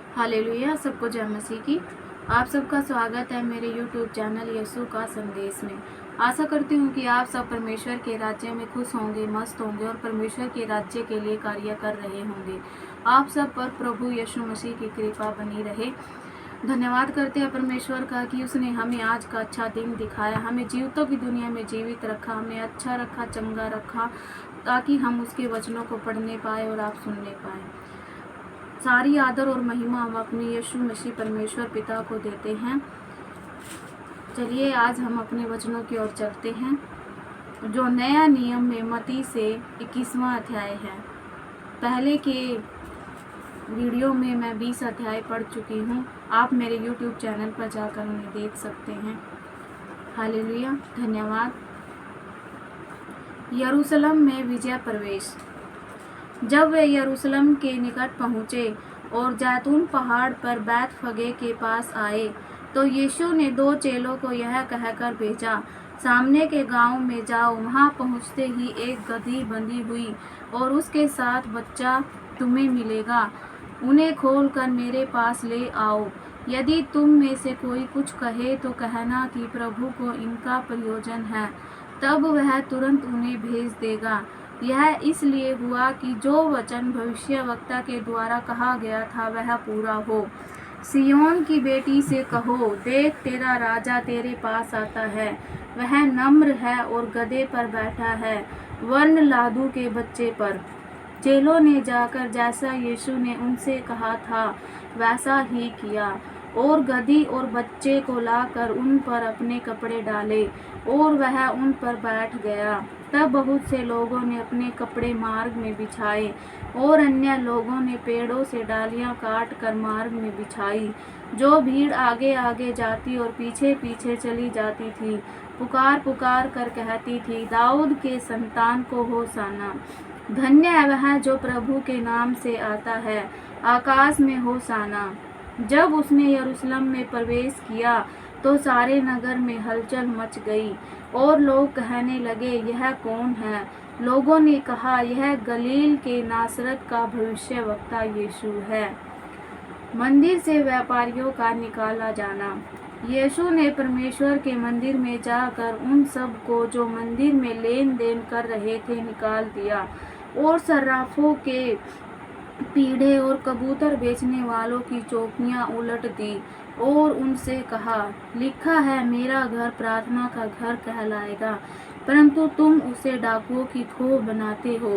Hallelujah. सबको जय मसीह की। आप सबका स्वागत है मेरे YouTube चैनल यीशु का संदेश में। आशा करती हूँ कि आप सब परमेश्वर के राज्य में खुश होंगे, मस्त होंगे और परमेश्वर के राज्य के लिए कार्य कर रहे होंगे। आप सब पर प्रभु यीशु मसीह की कृपा बनी रहे। धन्यवाद करते हैं परमेश्वर का कि उसने हमें आज का अच्छा दिन दिखाया, हमें जीवितों की दुनिया में जीवित रखा, हमें अच्छा रखा, चंगा रखा, ताकि हम उसके वचनों को पढ़ने पाए और आप सुनने पाए। सारी आदर और महिमा हम अपने यीशु मसीह परमेश्वर पिता को देते हैं। चलिए आज हम अपने वचनों की ओर चलते हैं, जो नया नियम में मत्ती से 21वां अध्याय है। पहले के वीडियो में मैं 20 अध्याय पढ़ चुकी हूँ। आप मेरे YouTube चैनल पर जाकर उन्हें देख सकते हैं। हालेलुया, धन्यवाद। यरूशलेम में विजय प्रवेश। जब वे यरूशलेम के निकट पहुँचे और जैतून पहाड़ पर बैतफगे के पास आए, तो यीशु ने 2 चेलों को यह कहकर भेजा, सामने के गांव में जाओ। वहां पहुंचते ही एक गदही बंधी हुई और उसके साथ बच्चा तुम्हें मिलेगा। उन्हें खोलकर मेरे पास ले आओ। यदि तुम में से कोई कुछ कहे तो कहना कि प्रभु को इनका प्रयोजन है, तब वह तुरंत उन्हें भेज देगा। यह इसलिए हुआ कि जो वचन भविष्यवक्ता के द्वारा कहा गया था वह पूरा हो। सिय्योन की बेटी से कहो, देख तेरा राजा तेरे पास आता है। वह नम्र है और गधे पर बैठा है, वर्ण लादू के बच्चे पर। चेलों ने जाकर जैसा यीशु ने उनसे कहा था वैसा ही किया और गधी और बच्चे को लाकर उन पर अपने कपड़े डाले और वह उन पर बैठ गया। तब बहुत से लोगों ने अपने कपड़े मार्ग में बिछाए और अन्य लोगों ने पेड़ों से डालियां काट कर मार्ग में बिछाई। जो भीड़ आगे आगे जाती और पीछे पीछे चली जाती थी, पुकार पुकार कर कहती थी, दाऊद के संतान को होशाना। धन्य है वह जो प्रभु के नाम से आता है, आकाश में होशाना। जब उसने यरूशलेम में प्रवेश किया तो सारे नगर में हलचल मच गई और लोग कहने लगे, यह कौन है? लोगों ने कहा, यह गलील के नासरत का भविष्यवक्ता यीशु है। मंदिर से व्यापारियों का निकाला जाना। यीशु ने परमेश्वर के मंदिर में जाकर उन सब को जो मंदिर में लेन देन कर रहे थे निकाल दिया और सर्राफों के पीढ़े और कबूतर बेचने वालों की चौकियां उलट दी और उनसे कहा, लिखा है, मेरा घर प्रार्थना का घर कहलाएगा, परंतु तुम उसे डाकुओं की खोह बनाते हो।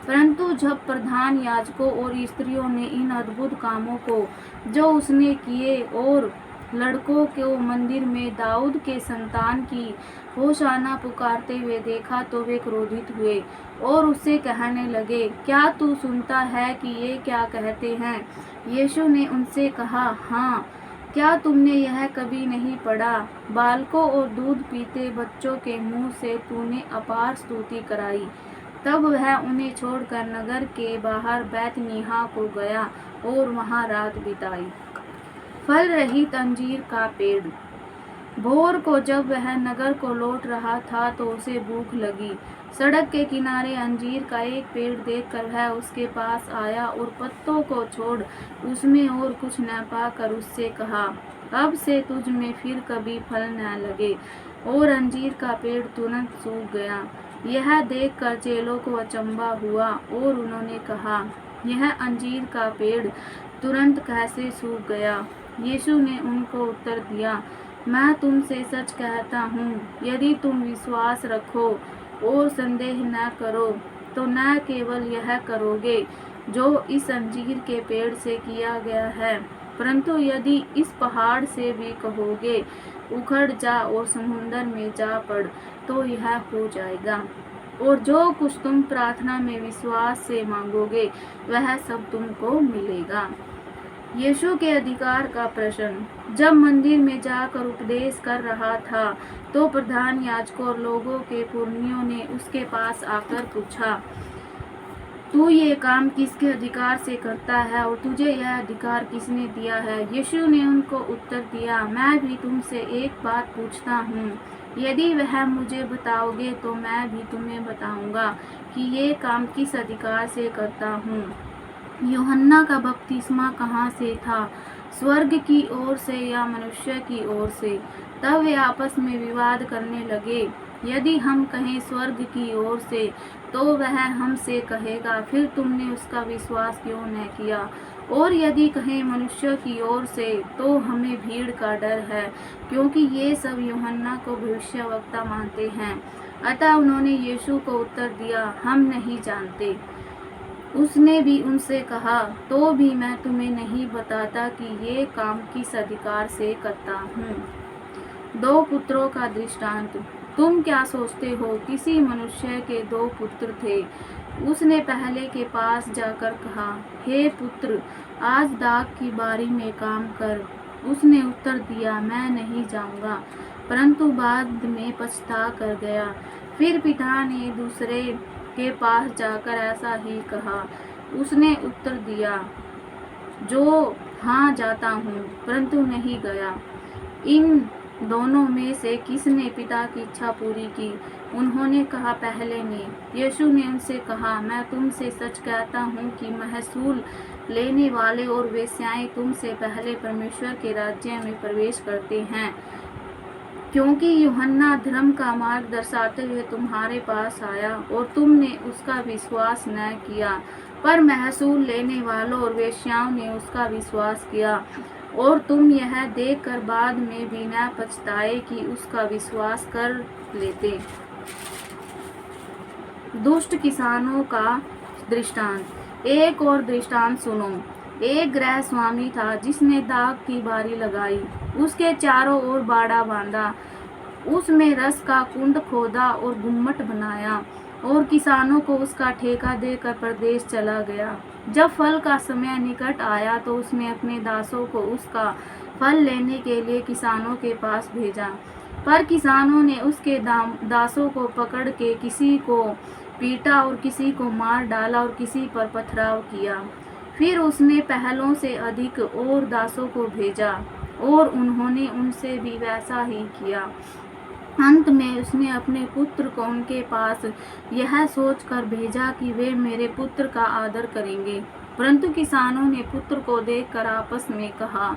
परंतु जब प्रधान याजकों और स्त्रियों ने इन अद्भुत कामों को जो उसने किए और लड़कों को मंदिर में दाऊद के संतान की होशाना पुकारते हुए देखा, तो वे क्रोधित हुए और उससे कहने लगे, क्या तू सुनता है कि ये क्या कहते हैं? यीशु ने उनसे कहा, हाँ, क्या तुमने यह कभी नहीं पढ़ा, बालकों और दूध पीते बच्चों के मुंह से तूने अपार स्तुति कराई। तब वह उन्हें छोड़कर नगर के बाहर बैतनिय्याह को गया और वहां रात बिताई। फल रहित अंजीर का पेड़। भोर को जब वह नगर को लौट रहा था तो उसे भूख लगी। सड़क के किनारे अंजीर का एक पेड़ देखकर वह उसके पास आया और पत्तों को छोड़ उसमें और कुछ न पाकर उससे कहा, अब से तुझ में फिर कभी फल न लगे। और अंजीर का पेड़ तुरंत सूख गया। यह देखकर चेलों को अचंभा हुआ और उन्होंने कहा, यह अंजीर का पेड़ तुरंत कैसे सूख गया? यीशु ने उनको उत्तर दिया, मैं तुमसे सच कहता हूँ, यदि तुम विश्वास रखो और संदेह न करो तो न केवल यह करोगे जो इस अंजीर के पेड़ से किया गया है, परंतु यदि इस पहाड़ से भी कहोगे, उखड़ जा और समुद्र में जा पड़, तो यह हो जाएगा। और जो कुछ तुम प्रार्थना में विश्वास से मांगोगे वह सब तुमको मिलेगा। यीशु के अधिकार का प्रश्न। जब मंदिर में जाकर उपदेश कर रहा था तो प्रधान याजकों और लोगों के पुरनियों ने उसके पास आकर पूछा, तू ये काम किसके अधिकार से करता है और तुझे यह अधिकार किसने दिया है? यीशु ने उनको उत्तर दिया, मैं भी तुमसे एक बात पूछता हूँ, यदि वह मुझे बताओगे तो मैं भी तुम्हें बताऊंगा कि ये काम किस अधिकार से करता हूँ। यूहन्ना का बपतिस्मा कहाँ से था, स्वर्ग की ओर से या मनुष्य की ओर से? तब वे आपस में विवाद करने लगे। यदि हम कहें स्वर्ग की ओर से, तो वह हमसे कहेगा, फिर तुमने उसका विश्वास क्यों न किया? और यदि कहें मनुष्य की ओर से, तो हमें भीड़ का डर है, क्योंकि ये सब यूहन्ना को भविष्यवक्ता मानते हैं। अतः उन्होंने यीशु को उत्तर दिया, हम नहीं जानते। उसने भी उनसे कहा, तो भी मैं तुम्हें नहीं बताता कि ये काम किस अधिकार से करता हूँ। 2 पुत्रों का दृष्टांत। तुम क्या सोचते हो? किसी मनुष्य के 2 पुत्र थे। उसने पहले के पास जाकर कहा, हे पुत्र, आज दाख की बारी में काम कर। उसने उत्तर दिया, मैं नहीं जाऊंगा, परंतु बाद में पछता कर गया। फिर पिता ने दूसरे के पास जाकर ऐसा ही कहा। उसने उत्तर दिया, जो हाँ जाता हूँ, परंतु नहीं गया। इन दोनों में से किसने पिता की इच्छा पूरी की? उन्होंने कहा, पहले ने। यीशु ने उनसे कहा, मैं तुमसे सच कहता हूँ कि महसूल लेने वाले और वेश्याएं तुमसे पहले परमेश्वर के राज्य में प्रवेश करते हैं। क्योंकि यूहन्ना धर्म का मार्ग दर्शाते हुए तुम्हारे पास आया और तुमने उसका विश्वास न किया, पर महसूल लेने वालों और वेश्याओं ने उसका विश्वास किया। और तुम यह देखकर बाद में बिना पछताए कि उसका विश्वास कर लेते। दुष्ट किसानों का दृष्टांत। एक और दृष्टांत सुनो। एक गृह स्वामी था जिसने दाख की बारी लगाई, उसके चारों ओर बाड़ा बांधा, उसमें रस का कुंड खोदा और गुम्मट बनाया और किसानों को उसका ठेका देकर परदेश चला गया। जब फल का समय निकट आया तो उसने अपने दासों को उसका फल लेने के लिए किसानों के पास भेजा। पर किसानों ने उसके दासों को पकड़ के किसी को पीटा और किसी को मार डाला और किसी पर पथराव किया। फिर उसने पहलों से अधिक और दासों को भेजा और उन्होंने उनसे भी वैसा ही किया। अंत में उसने अपने पुत्र को उनके पास यह सोचकर भेजा कि वे मेरे पुत्र का आदर करेंगे। परंतु किसानों ने पुत्र को देखकर आपस में कहा,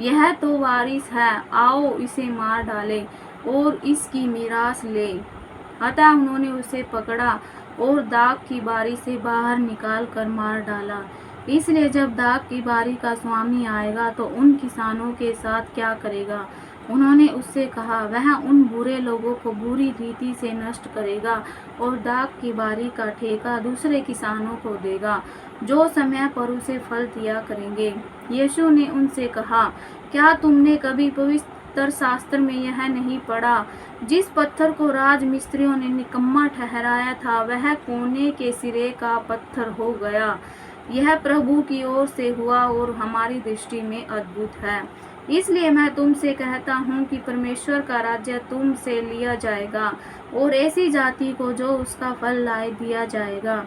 यह तो वारिस है, आओ इसे मार डालें और इसकी मीरास ले। अतः उन्होंने उसे पकड़ा और दाख की बारी से बाहर निकाल कर मार डाला। इसलिए जब दाख की बारी का स्वामी आएगा तो उन किसानों के साथ क्या करेगा? उन्होंने उससे कहा, वह उन बुरे लोगों को बुरी रीति से नष्ट करेगा और दाख की बारी का ठेका दूसरे किसानों को देगा, जो समय पर उसे फल दिया करेंगे। यीशु ने उनसे कहा, क्या तुमने कभी पवित्र शास्त्र में यह नहीं पढ़ा, जिस पत्थर को राज मिस्त्रियों ने निकम्मा ठहराया था, वह कोने के सिरे का पत्थर हो गया। यह प्रभु की ओर से हुआ और हमारी दृष्टि में अद्भुत है। इसलिए मैं तुमसे कहता हूँ कि परमेश्वर का राज्य तुमसे लिया जाएगा और ऐसी जाति को जो उसका फल लाए दिया जाएगा।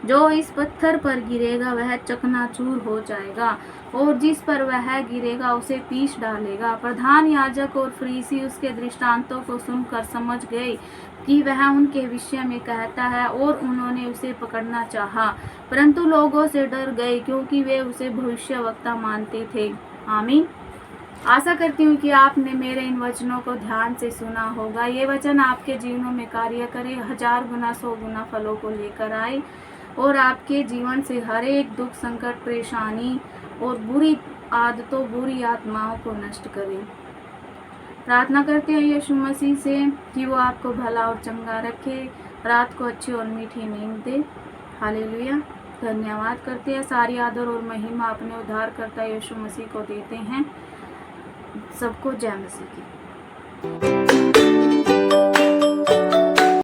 जो इस पत्थर पर गिरेगा वह चकनाचूर हो जाएगा और जिस पर वह गिरेगा उसे पीस डालेगा। प्रधान याजक और फरीसी उसके दृष्टांतों को सुनकर समझ गए कि वह उनके विषय में कहता है और उन्होंने उसे पकड़ना चाहा, परंतु लोगों से डर गए क्योंकि वे उसे भविष्यवक्ता मानते थे। आमीन। आशा करती हूँ कि आपने मेरे इन वचनों को ध्यान से सुना होगा। ये वचन आपके जीवनों में कार्य करे, 1000 गुना 100 गुना फलों को लेकर आए और आपके जीवन से हर एक दुख, संकट, परेशानी और बुरी आदतों, बुरी आत्माओं को नष्ट करे। प्रार्थना करते हैं यीशु मसीह से कि वो आपको भला और चंगा रखे, रात को अच्छी और मीठी नींद दे। हालेलुया। धन्यवाद करते हैं। सारी आदर और महिमा अपने उद्धारकर्ता यीशु मसीह को देते हैं। सबको जय मसीह की।